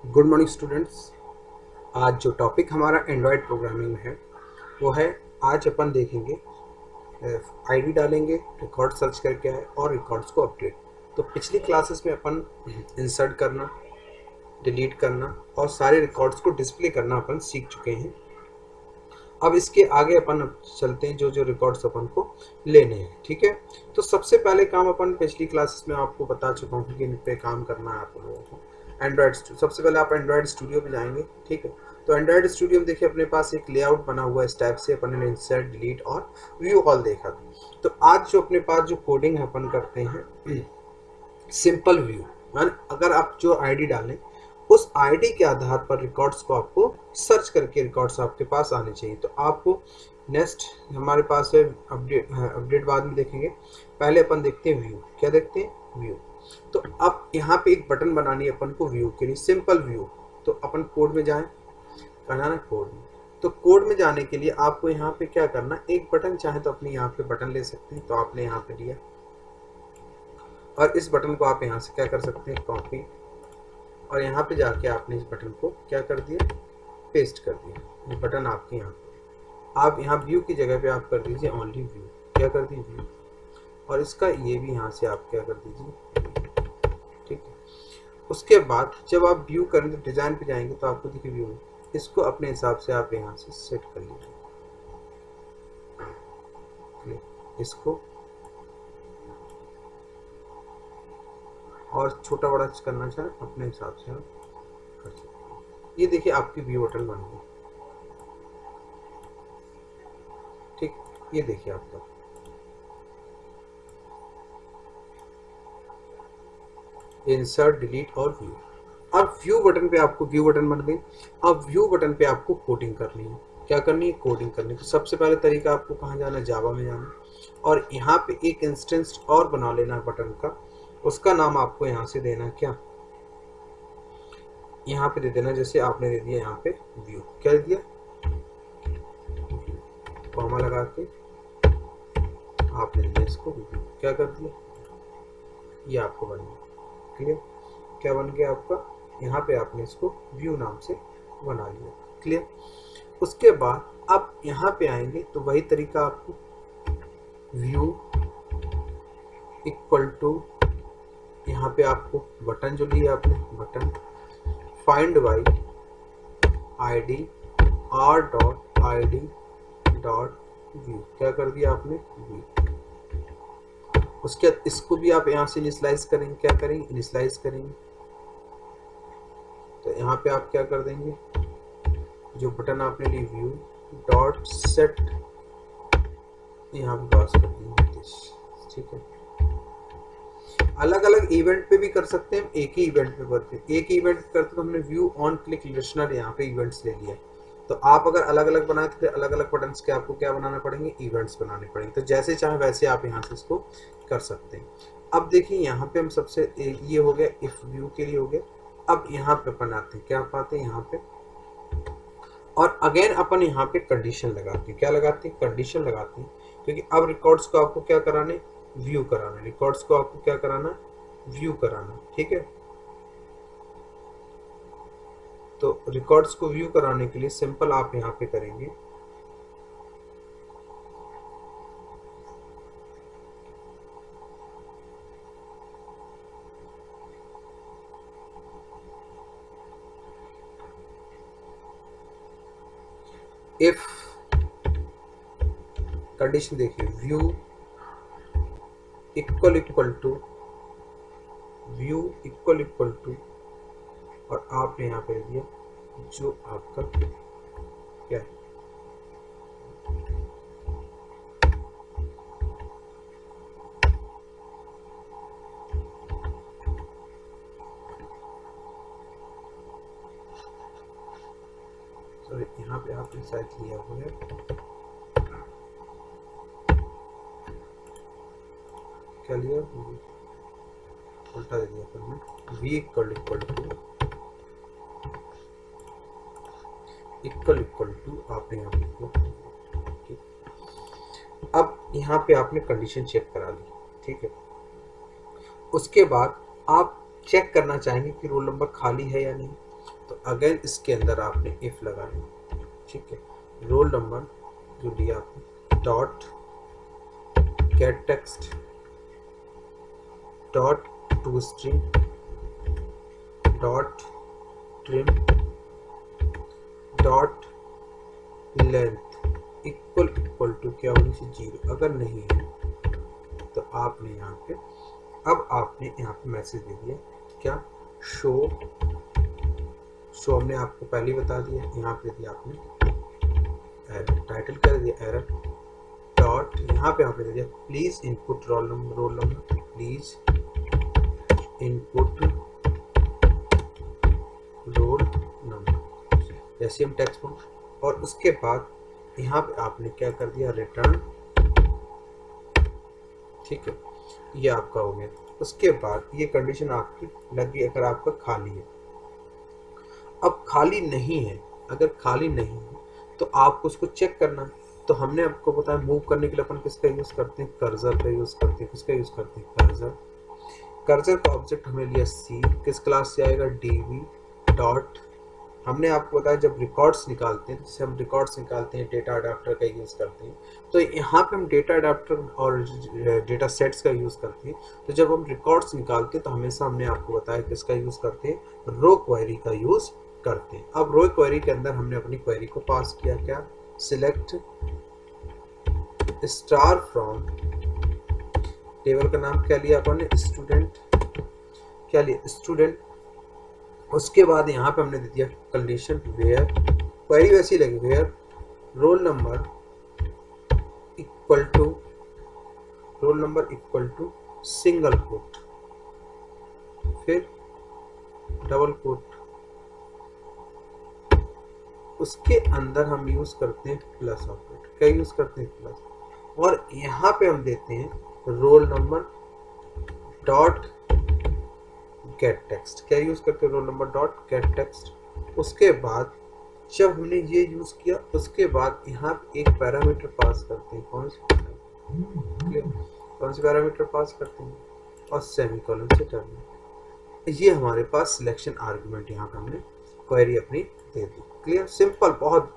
Good morning students. आज जो topic हमारा एंड्रॉयड प्रोग्रामिंग में है वो है, आज अपन देखेंगे आईडी डालेंगे, रिकॉर्ड सर्च करके आए और रिकॉर्ड्स को अपडेट। तो पिछली क्लासेस में अपन इंसर्ट करना, डिलीट करना और सारे रिकॉर्ड्स को डिस्प्ले करना अपन सीख चुके हैं। अब इसके आगे अपन अब चलते हैं जो जो रिकॉर्ड्स अपन को लेने हैं। ठीक है, तो सबसे पहले काम अपन पिछली क्लासेस में आपको बता चुका हूँ कि इन पे काम करना है आप लोगों को। एंड्रॉयड सबसे पहले आप एंड्रॉयड स्टूडियो पे जाएंगे। ठीक है, तो एंड्रॉयड स्टूडियो में देखिए अपने पास एक लेआउट बना हुआ है इस टाइप से। अपन ने इंसर्ट, डिलीट और व्यू ऑल देखा था। तो आज जो अपने पास जो कोडिंग है अपन करते हैं सिंपल व्यू। मान अगर आप जो आईडी डालें उस आईडी के आधार पर रिकॉर्ड्स को आपको सर्च करके रिकॉर्ड्स आपके पास आने चाहिए। तो आपको नेक्स्ट हमारे पास है अपडेट बाद में देखेंगे। पहले अपन देखते हैं व्यू। क्या देखते हैं? व्यू। तो अब यहाँ पे एक बटन बनानी है अपन को व्यू के लिए, सिंपल व्यू। तो अपन कोड में जाएं, करना है कोड में। तो कोड में जाने के लिए आपको यहाँ पे क्या करना, एक बटन चाहे तो अपने यहाँ पे बटन ले सकते हैं। तो आपने यहाँ पे लिया और इस बटन को आप यहाँ से क्या कर सकते हैं, कॉपी, और यहाँ पे जाके आपने इस बटन को क्या कर दिया, पेस्ट कर दिया। ये बटन आपके यहाँ पे, आप यहाँ व्यू की जगह पे आप कर दीजिए ओनली व्यू। क्या कर दीजिए? व्यू। और इसका ये भी यहाँ से आप क्या कर दीजिए, ठीक है। उसके बाद जब आप व्यू करेंगे तो डिजाइन पे जाएंगे तो आपको देखिए व्यू, इसको अपने हिसाब से आप यहाँ से सेट कर लीजिए। इसको और छोटा बड़ा करना चाहे अपने हिसाब से आप कर सकते हैं। ये देखिए आपकी व्यू बटन बन गई। ठीक, ये देखिए आपका इंसर्ट, डिलीट और व्यू। अब व्यू बटन पे आपको व्यू बटन बन गई। अब व्यू बटन पे आपको कोडिंग करनी है। क्या करनी है? कोडिंग करनी है। तो सबसे पहले तरीका आपको कहाँ जाना है, जावा में जाना है और यहाँ पे एक इंस्टेंस और बना लेना है बटन का। उसका नाम आपको यहाँ से देना है, क्या यहाँ पे दे देना, जैसे आपने दे दिया यहाँ पे व्यू। क्या दे दिया? कॉमा लगा के आपने दे दिया इसको व्यू। क्या कर दिया? ये आपको बन गया। क्लियर? क्या बन गया आपका? यहाँ पे आपने इसको व्यू नाम से बना लिया। क्लियर? उसके बाद आप यहाँ पे आएंगे तो वही तरीका आपको व्यू इक्वल टू, यहाँ पे आपको बटन जो लिया आपने button, find by ID R dot ID dot view. क्या कर दिया आपने? व्यू। उसके बाद इसको भी आप यहाँ से इनिशियलाइज करेंगे। क्या करेंगे? इनिशियलाइज करेंगे। तो यहाँ पे आप क्या कर देंगे, जो बटन आपने ली व्यू डॉट सेट, यहाँ पे पास कर देंगे। ठीक है, अलग अलग इवेंट पे भी कर सकते हैं, एक ही इवेंट पे करते हैं। एक ही इवेंट करते तो हमने व्यू ऑन क्लिक लिस्टनर यहाँ पे इवेंट्स ले लिया। तो आप अगर अलग अलग बनाए तो फिर अलग अलग बटन्स के आपको क्या बनाना पड़ेंगे, इवेंट्स बनाने पड़ेंगे। तो जैसे चाहे वैसे आप यहाँ से इसको कर सकते हैं। अब देखिए यहाँ पे हम सबसे ये हो गया इफ व्यू के लिए हो गया। अब यहाँ पे अपन आते हैं, क्या पाते हैं यहाँ पे, और अगेन अपन यहाँ पे कंडीशन लगाते हैं। क्या लगाते हैं? कंडीशन लगाते हैं, क्योंकि अब रिकॉर्ड्स को आपको क्या कराने, व्यू कराना। रिकॉर्ड्स को आपको क्या कराना, व्यू कराना। ठीक है, तो रिकॉर्ड्स को व्यू कराने के लिए सिंपल आप यहाँ पे करेंगे इफ कंडीशन, देखिए view equal to view equal to, और आपने यहाँ पे दिया जो आपका क्या है, सॉरी यहाँ पे आपने शायद लिया हुआ है, क्या लिया, उल्टा दे दिया हमने। v इक्वल टू आपने यहाँ पे, अब यहाँ पे आपने कंडीशन चेक करा ली। ठीक है, उसके बाद आप चेक करना चाहेंगे कि रोल नंबर खाली है या नहीं। तो अगेन इसके अंदर आपने इफ लगाना, ठीक है। रोल नंबर जो दिया आपने dot get text dot to string dot trim dot length equal to क्या होनी चाहिए 0, अगर नहीं है तो आपने यहाँ पे अब आपने यहाँ पे मैसेज दे दिया क्या शो हमने आपको पहले ही बता दिया, यहाँ पे दिया आपने एरर, टाइटल क्या दिया एरर डॉट, यहाँ पे आपने दे दिया please input roll number please input roll number, जैसे हम टेक्स्ट में, और उसके बाद यहाँ पे आपने क्या कर दिया रिटर्न, ठीक है, ये आपका हो गया। उसके बाद ये कंडीशन आपकी लगी अगर आपका खाली है। अब खाली नहीं है, अगर खाली नहीं है तो आपको उसको चेक करना है। तो हमने आपको बताया मूव करने के लिए अपन किसका यूज करते हैं, कर्सर का यूज करते हैं। किसका यूज करते हैं, कर्सर का ऑब्जेक्ट हमें लिया सी, किस क्लास से आएगा डीवी डॉट, हमने आपको बताया जब रिकॉर्ड्स निकालते हैं, जैसे हम रिकॉर्ड्स निकालते हैं डेटा अडाप्टर का यूज़ करते हैं, तो यहाँ पे हम डेटा अडाप्टर और डेटा सेट्स का यूज़ करते हैं। तो जब हम रिकॉर्ड्स निकालते हैं तो हमेशा हमने आपको बताया किसका यूज़ करते हैं, रो क्वेरी का यूज़ करते हैं। अब रो क्वेरी के अंदर हमने अपनी क्वेरी को पास किया क्या, सिलेक्ट स्टार फ्रॉम, टेबल का नाम क्या लिया अपन ने, स्टूडेंट, क्या लिया स्टूडेंट। उसके बाद यहाँ पे हमने दे दिया कंडीशन वेयर, क्वेरी वैसी लगी where roll number equal to single quote, फिर डबल कोट, उसके अंदर हम यूज करते हैं प्लस ऑपरेटर, क्या यूज करते हैं प्लस, और यहाँ पे हम देते हैं role number dot get text, क्या यूज करते हैं role number dot get text. उसके बाद जब हमने ये यूज किया उसके बाद यहाँ एक पैरामीटर पास करते हैं, कौन से पैरामीटर पास करते हैं, और सेमीकोलन से टर्मिनेट। ये हमारे पास सिलेक्शन आर्गुमेंट यहाँ पे हमने क्वेरी अपनी दे दी। क्लियर, सिंपल बहुत,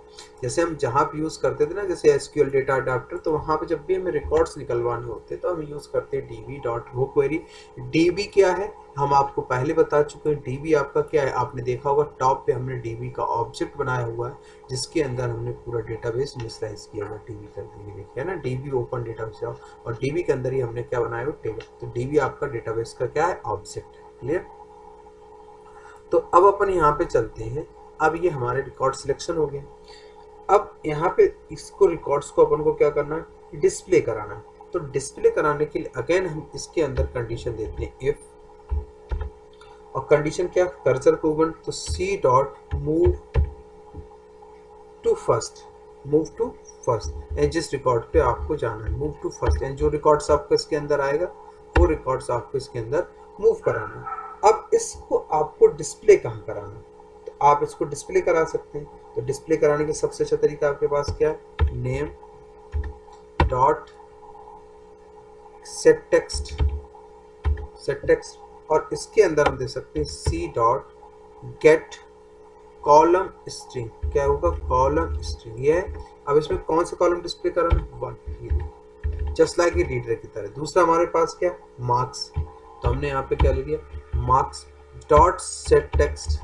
जैसे हम जहाँ पे यूज़ करते थे ना, जैसे एसक्यूएल डेटा अडाप्टर, तो वहाँ पे जब भी हमें रिकॉर्ड्स निकलवाने होते हैं तो हम यूज़ करते हैं DB dot row query. DB क्या है हम आपको पहले बता चुके हैं, डीबी आपका क्या है, आपने देखा होगा टॉप पे हमने डीबी का ऑब्जेक्ट बनाया हुआ है जिसके अंदर हमने पूरा डेटाबेस इनिशियलाइज किया हुआ डीबी कर दिए, देखिए ना, डीबी ओपन डेटाबेस, और डीबी के अंदर ही हमने क्या बनाया हुआ टेबल। तो डीबी आपका डेटाबेस का क्या है, ऑब्जेक्ट है। क्लियर, तो अब अपन यहाँ पे चलते हैं। अब ये हमारे रिकॉर्ड सिलेक्शन हो गए। अब यहाँ पे इसको रिकॉर्ड्स को अपन को क्या करना है, डिस्प्ले कराना है। तो डिस्प्ले कराने के लिए अगेन हम इसके अंदर कंडीशन देते हैं इफ, और कंडीशन क्या, कर्सर को ओपन, तो C dot move to first, and जिस रिकॉर्ड पे आपको जाना है मूव टू फर्स्ट, एंड जो रिकॉर्ड्स आपको इसके अंदर आएगा वो रिकॉर्ड्स आपको इसके अंदर मूव कराना है। अब इसको आपको डिस्प्ले कहाँ कराना है, तो आप इसको डिस्प्ले करा सकते हैं। तो डिस्प्ले कराने का सबसे अच्छा तरीका आपके पास क्या है, नेम डॉट सेट टेक्स्ट, और इसके अंदर हम दे सकते हैं C dot get column string, क्या होगा, कॉलम स्ट्रिंग। ये है। अब इसमें कौन सा कॉलम डिस्प्ले कराना है, 1, जस्ट लाइक ये रीडर की तरह। दूसरा हमारे पास क्या, मार्क्स, तो हमने यहाँ पे क्या ले लिया, मार्क्स डॉट सेट टेक्स्ट,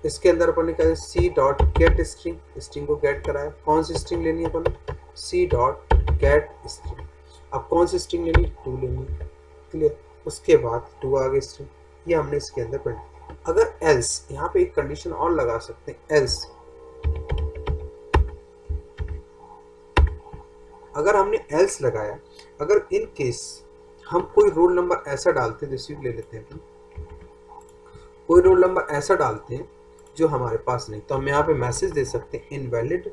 इसके अंदर अपन ने क्या C dot get string, string को गेट कराया, कौन सी स्ट्रिंग लेनी है अपन, सी डॉट गेट स्ट्रिंग। अब कौन सी स्ट्रिंग लेनी, 2 लेनी है। क्लियर, उसके बाद 2 आ गई स्ट्रिंग, ये हमने इसके अंदर प्रिंट। अगर एल्स, यहाँ पे एक कंडीशन और लगा सकते हैं, एल्स, अगर हमने एल्स लगाया, अगर इन केस हम कोई रोल नंबर ऐसा डालते हैं, जैसे ले लेते हैं, कोई रोल नंबर ऐसा डालते हैं जो हमारे पास नहीं, तो हम यहाँ पे मैसेज दे सकते हैं इनवैलिड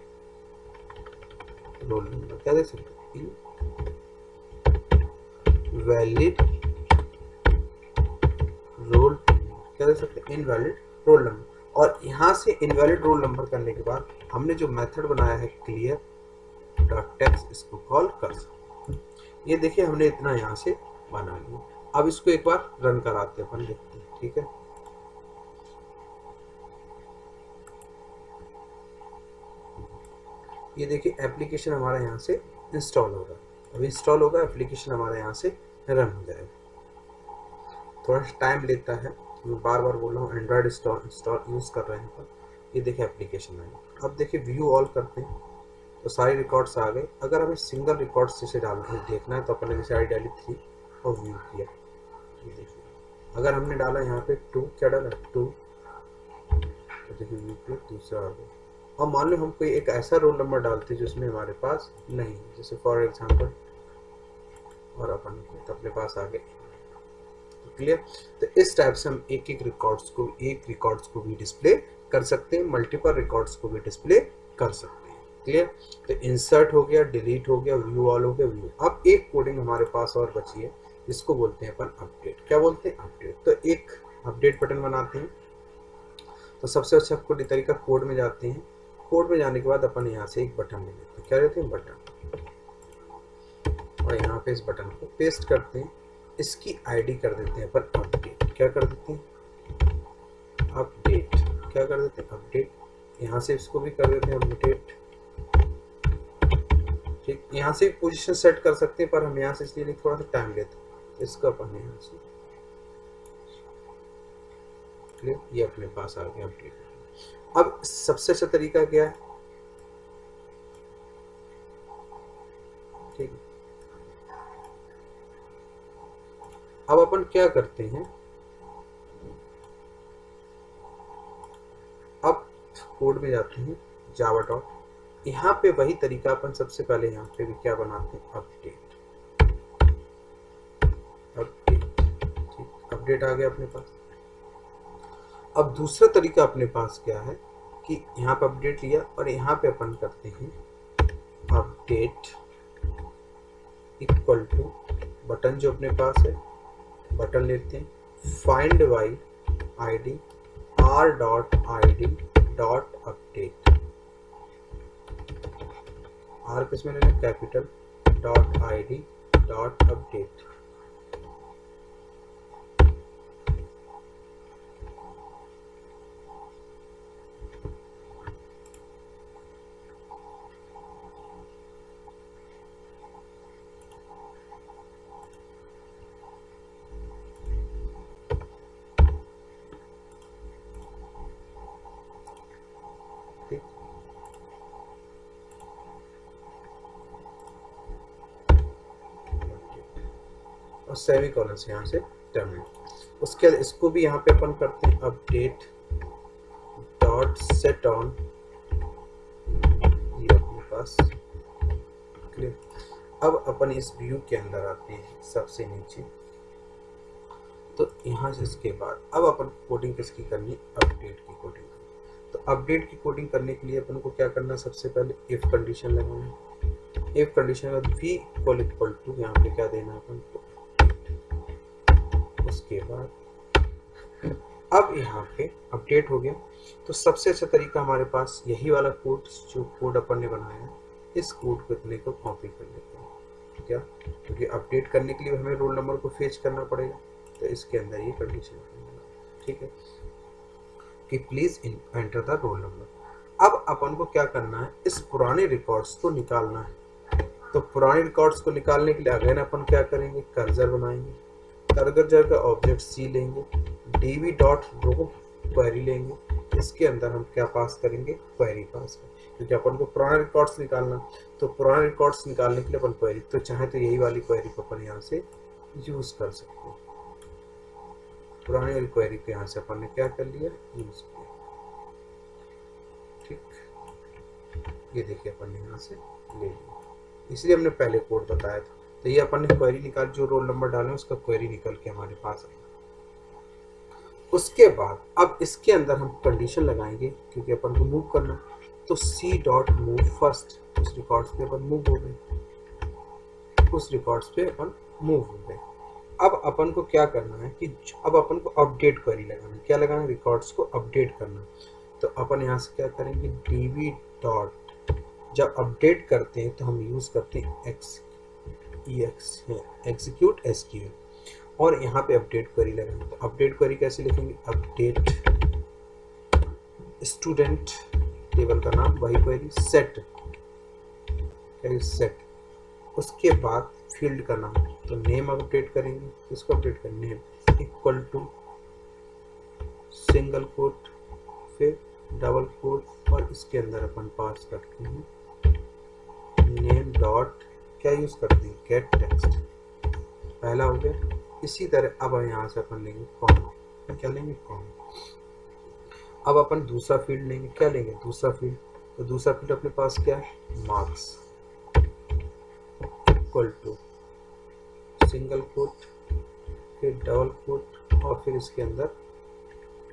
रोल नंबर, क्या दे सकते हैं, इनवैलिड रोल, क्या दे सकते हैं, इनवैलिड रोल नंबर। और यहाँ से इनवैलिड रोल नंबर करने के बाद हमने जो मेथड बनाया है क्लियर डॉट टेक्स्ट, इसको कॉल कर सकते हैं। ये देखिए हमने इतना यहाँ से बना लिया। अब इसको एक बार रन कराते हैं अपन, देखते हैं, ठीक है। ये देखिए एप्लीकेशन हमारा यहाँ से इंस्टॉल होगा, अब इंस्टॉल होगा एप्लीकेशन हमारा यहाँ से रन हो जाएगा। थोड़ा सा टाइम लेता है, मैं बार बार बोल रहा हूँ, एंड्रॉयड इंस्टॉल यूज़ कर रहे हैं तो ये देखिए एप्लीकेशन में। अब देखिए व्यू ऑल करते हैं तो सारे रिकॉर्ड्स आ गए। अगर हमें सिंगल रिकॉर्ड्स जैसे देखना है तो अपन ने जैसे आई डाली 3 और व्यू किया, ये देखिए अगर हमने डाला यहाँ पे 2, क्या डाला 2, तो देखिए व्यू पे दूसरा आ गया। और मान लो हम कोई एक ऐसा रोल नंबर डालते जिसमें हमारे पास नहीं, जैसे फॉर एग्जांपल, और अपन तो अपने पास आ गए। क्लियर? तो इस टाइप से हम एक रिकॉर्ड्स को भी डिस्प्ले कर सकते हैं, मल्टीपल रिकॉर्ड्स को भी डिस्प्ले कर सकते हैं। क्लियर? तो इंसर्ट हो गया, डिलीट हो गया, व्यू ऑल हो गया, व्यू। अब एक कोडिंग हमारे पास और बची है, इसको बोलते हैं अपन अपडेट। क्या बोलते हैं? अपडेट। तो एक अपडेट बटन बनाते हैं। तो सबसे अच्छा तरीका, कोड में जाते हैं। कोड में जाने के बाद अपन यहाँ से एक बटन ले लेते हैं, क्या लेते हैं? बटन। और यहाँ पे इस बटन को पेस्ट करते हैं, इसकी आईडी कर देते हैं अपन अपडेट। क्या कर देते हैं? अपडेट। क्या कर देते हैं? अपडेट। यहाँ से इसको भी कर देते हैं अपडेट। ठीक, यहाँ से पोजीशन सेट कर सकते हैं, पर हम यहाँ से इसलिए थोड़ा सा टाइम लेते हैं, तो इसको अपन यहाँ से, ये अपने पास आ गया अपडेट। अब सबसे अच्छा तरीका क्या है? ठीक है, अब अपन क्या करते हैं, अब कोड में जाते हैं, जावा डॉट, यहाँ पे वही तरीका अपन सबसे पहले यहाँ पे भी क्या बनाते हैं? अपडेट। अपडेट, ठीक, अपडेट आ गया अपने पास। अब दूसरा तरीका अपने पास क्या है कि यहाँ पे अपडेट लिया और यहाँ पे अपन करते हैं अपडेट इक्वल टू बटन जो अपने पास है, बटन लेते हैं, find by ID r dot id dot update. r किस में लेना? Capital, dot id dot update. और सेमीकोलन से यहाँ से टर्मिनेट। उसके बाद इसको भी यहाँ पे अपन करते हैं अपडेट डॉट सेट ऑन, ये अपने पास। क्लियर? अब अपन इस व्यू के अंदर आते हैं सबसे नीचे, तो यहाँ से इसके बाद अब अपन कोडिंग किसकी करनी? अपडेट की कोडिंग। तो अपडेट की कोडिंग करने के लिए अपन को क्या करना? सबसे पहले इफ कंडीशन लगाना। इफ कंडीशन के बाद v इक्वल टू यहाँ पे क्या देना अपन को? उसके बाद अब यहाँ पे अपडेट हो गया। तो सबसे अच्छा तरीका हमारे पास यही वाला कोड, जो कोड अपन ने बनाया, इस कोड को इतने को कॉपी कर लेते हैं। क्या? क्योंकि अपडेट करने के लिए हमें रोल नंबर को फेच करना पड़ेगा, तो इसके अंदर ये कंडीशन, ठीक है, कि please enter the roll number. अब अपन को क्या करना है? इस पुराने रिकॉर्ड्स को निकालना है। तो पुराने रिकॉर्ड्स को निकालने के लिए अगेन अपन क्या करेंगे? कर्सर बनाएंगे, कर्सर का ऑब्जेक्ट सी लेंगे, db डॉट रो क्वेरी लेंगे, इसके अंदर हम क्या पास करेंगे? क्वेरी पास करेंगे, क्योंकि अपन को पुराने रिकॉर्ड्स निकालना। तो पुराने रिकॉर्ड्स निकालने के लिए अपन क्वेरी, तो चाहे तो यही वाली क्वेरी को अपन यहाँ से यूज कर सकते हैं। पुराने वाली क्वेरी को यहाँ से अपन ने क्या कर लिया? यूज किया। ठीक, ये देखिए अपन ने यहाँ से ले लिया, इसलिए हमने पहले कोड बताया था। तो ये अपन ने क्वेरी निकाल, जो रोल नंबर डाले उसका क्वेरी निकल के हमारे पास आएगा। उसके बाद अब इसके अंदर हम कंडीशन लगाएंगे, क्योंकि अपन को मूव करना, तो सी डॉट मूव फर्स्ट, उस रिकॉर्ड्स पे अपन मूव हो गए, उस रिकॉर्ड्स पे अपन मूव हो गए। अब अपन को क्या करना है कि अब अपन को अपडेट क्वेरी लगाना। क्या लगाना? रिकॉर्ड्स को अपडेट करना। तो अपन यहाँ से क्या करेंगे? db डॉट, जब अपडेट करते हैं तो हम यूज करते हैं एग्जीक्यूट एसक्यूएल, और यहाँ पे अपडेट क्वेरी लगाएंगे। तो अपडेट क्वेरी कैसे लिखेंगे? अपडेट स्टूडेंट, टेबल का नाम, वही क्वेरी, सेट क्या सेट। उसके बाद फील्ड का नाम, तो नेम अपडेट करेंगे, इसको अपडेट करें name equal to single quote फिर डबल कोट और इसके अंदर अपन पास करते हैं नेम डॉट क्या यूज करते हैं गेट टेक्स्ट, पहला हो गया। इसी तरह अब यहाँ से अपन लेंगे कॉमा, क्या लेंगे कॉमा। अब अपन दूसरा फील्ड लेंगे, क्या लेंगे दूसरा फील्ड, तो दूसरा फील्ड अपने पास क्या है marks equal to single quote फिर डबल कोट और फिर इसके अंदर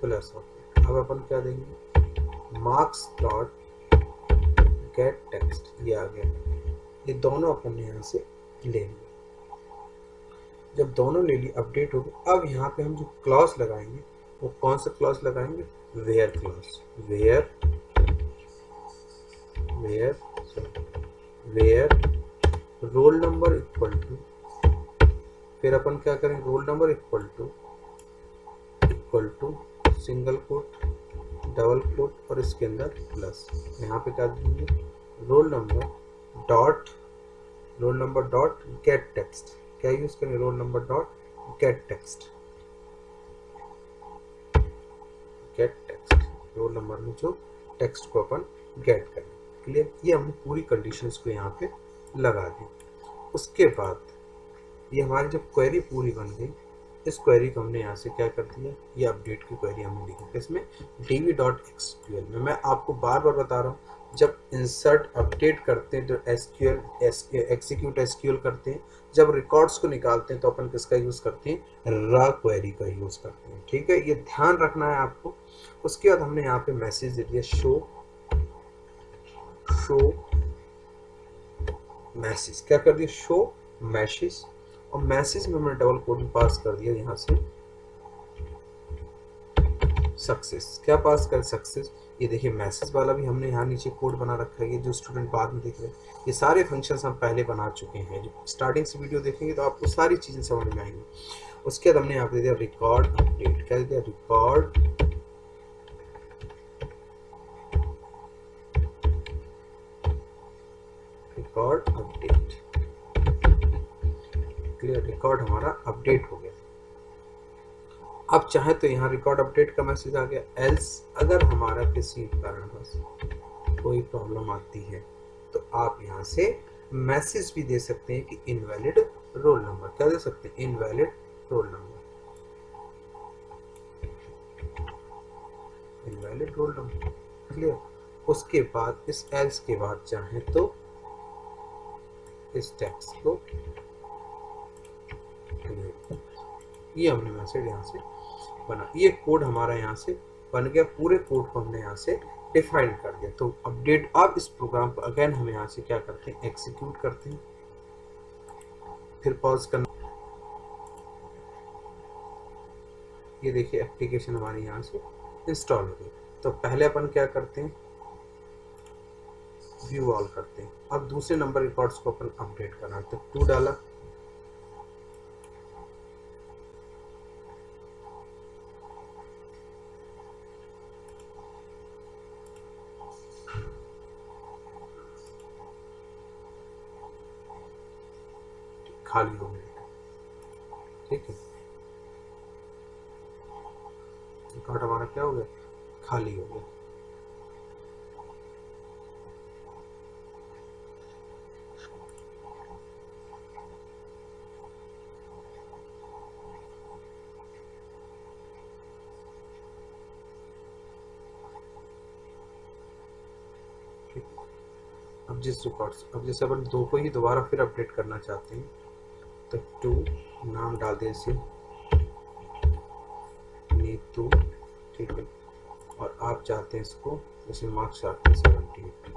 प्लस। अब अपन क्या देंगे मार्क्स डॉट गेट टेक्स्ट, ये आ गया। ये दोनों अपन ने यहाँ से ले लिए। जब दोनों ले ली अपडेट हो गई। अब यहाँ पे हम जो क्लॉज लगाएंगे वो कौन सा क्लॉज लगाएंगे, where clause, where roll number equal to, फिर अपन क्या करेंगे roll number equal to single quote double quote और इसके अंदर प्लस। यहाँ पे क्या देंगे roll number dot get text, क्या यूज करेंगे roll number dot get text, roll number में जो टेक्स्ट को अपन गेट करें। क्लियर, ये हमने पूरी कंडीशंस को यहाँ पे लगा दी। उसके बाद ये हमारी जब क्वेरी पूरी बन गई, इस क्वेरी को हमने यहाँ से क्या कर दिया, ये अपडेट की क्वेरी हमने लिखी इसमें db.sql में। मैं आपको बार बार बता रहा हूँ, जब इंसर्ट अपडेट करते हैं तो एग्जीक्यूट एसक्यूएल करते हैं, जब रिकॉर्ड्स को निकालते हैं तो अपन किसका यूज़ करते हैं, रा क्वेरी का यूज़ करते हैं। ठीक है, ये ध्यान रखना है आपको। उसके बाद हमने यहाँ पे मैसेज दे दिया शो मैसेज, क्या कर दिया शो मैसेज, और मैसेज में हमने डबल कोड पास कर दिया यहाँ से सक्सेस, क्या पास कर सक्सेस। ये देखिए मैसेज वाला भी हमने यहाँ नीचे कोड बना रखा है, ये जो स्टूडेंट बाद में देख रहे हैं ये सारे फंक्शंस हम पहले बना चुके हैं। जो स्टार्टिंग से वीडियो देखेंगे तो आपको सारी चीज़ें समझ में आएंगी। उसके बाद हमने यहाँ पे दे दिया रिकॉर्ड अपडेट, क्या दे दिया रिकॉर्ड अपडेट। क्लियर, रिकॉर्ड हमारा अपडेट हो गया। अब चाहे तो यहाँ रिकॉर्ड अपडेट का मैसेज आ गया। एल्स अगर हमारा किसी कारणवश कोई प्रॉब्लम आती है तो आप यहाँ से मैसेज भी दे सकते हैं कि इनवैलिड रोल नंबर, क्या दे सकते हैं invalid roll number, invalid roll number. Clear, उसके बाद इस एल्स के बाद चाहे तो इस टेक्स्ट को, ये हमने मैसेज यहाँ से बना, ये कोड हमारा यहाँ से बन गया। पूरे कोड को हमने यहाँ से डिफाइन कर दिया। तो अपडेट, अब इस प्रोग्राम को अगेन हम यहाँ से क्या करते हैं एग्जीक्यूट करते हैं, फिर पॉज करना। ये देखिए एप्लीकेशन हमारी यहाँ से इंस्टॉल हो गई। तो पहले अपन क्या करते हैं व्यू ऑल करते हैं। अब दूसरे नंबर रिकॉर्ड्स को अपन अपडेट करना, तो 2 डाला, खाली हो गया। ठीक है, रिकॉर्ड हमारा क्या हो गया खाली हो गया। अब जिस रिकॉर्ड्स, अब जैसे अपन 2 को ही दोबारा फिर अपडेट करना चाहते हैं तो 2 नाम डाल दें इसे नीतू, ठीक है, और आप चाहते हैं इसको जैसे मार्क्स चाहते हैं 78,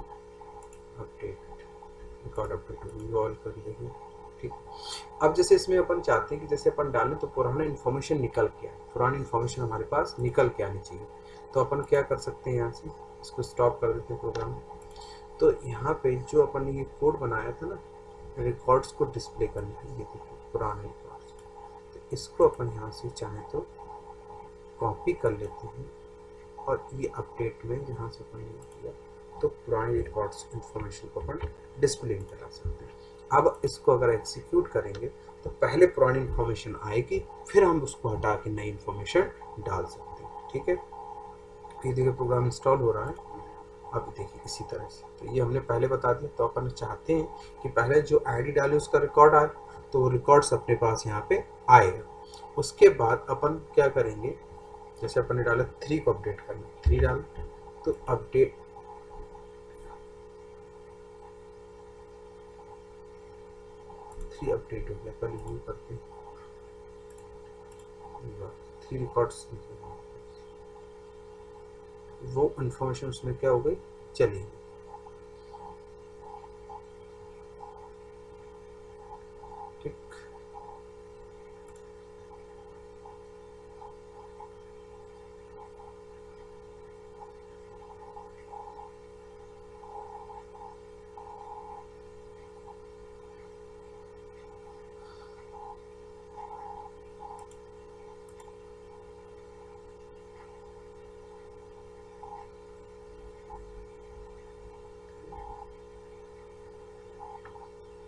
update record update view all कर देंगे। ठीक, अब जैसे इसमें अपन चाहते हैं कि जैसे अपन डालें तो पुराना इन्फॉर्मेशन निकल के आए, पुरानी इन्फॉर्मेशन हमारे पास निकल के आनी चाहिए। तो अपन क्या कर सकते हैं, यहाँ से इसको स्टॉप कर देते हैं प्रोग्राम। तो यहाँ पे जो अपन ने ये कोड बनाया था ना रिकॉर्ड्स को डिस्प्ले करने के लिए, देखिए पुराने रिकॉर्ड्स, तो इसको अपन यहाँ से चाहें तो कॉपी कर लेते हैं और ये अपडेट में जहाँ से अपन ने किया तो पुरानी रिकॉर्ड्स इंफॉर्मेशन को अपन डिस्प्ले नहीं करा सकते। अब इसको अगर एग्जीक्यूट करेंगे तो पहले पुरानी इंफॉर्मेशन आएगी, फिर हम उसको हटा के नई इंफॉर्मेशन डाल सकते हैं। ठीक है, ये देखिए प्रोग्राम इंस्टॉल हो रहा है। अब देखिए इसी तरह से, तो ये हमने पहले बता दिया। तो अपन चाहते हैं कि पहले जो आईडी डाले उसका रिकॉर्ड आए, तो वो रिकॉर्ड्स अपने पास यहाँ पे आएगा। उसके बाद अपन क्या करेंगे, जैसे अपन ने डाला 3 को अपडेट करना, 3 डाला तो अपडेट 3 अपडेट हो गया। पहले व्यू करते हैं, 3 रिकॉर्ड्स, वो इंफॉर्मेशन उसमें क्या हो गई, चली गई। ठीक,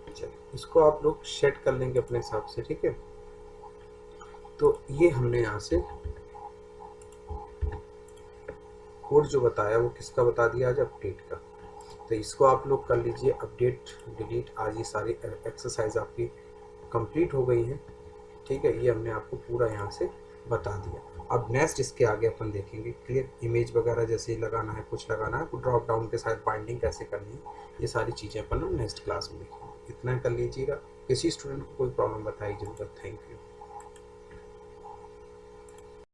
चलिए इसको आप लोग सेट कर लेंगे अपने हिसाब से। ठीक है, तो ये हमने यहाँ से कोड जो बताया वो किसका बता दिया, आज अपडेट का। तो इसको आप लोग कर लीजिए अपडेट डिलीट। आज ये सारी एक्सरसाइज आपकी कंप्लीट हो गई हैं। ठीक है, ये हमने आपको पूरा यहाँ से बता दिया। अब नेक्स्ट इसके आगे अपन देखेंगे क्लियर, इमेज वगैरह जैसे लगाना है, कुछ लगाना है, ड्रॉप डाउन के साथ बाइंडिंग कैसे करनी है, ये सारी चीज़ें अपन नेक्स्ट क्लास में देखेंगे। इतना कर लीजिएगा। किसी स्टूडेंट को कोई प्रॉब्लम बताई जरूरत। Thank you.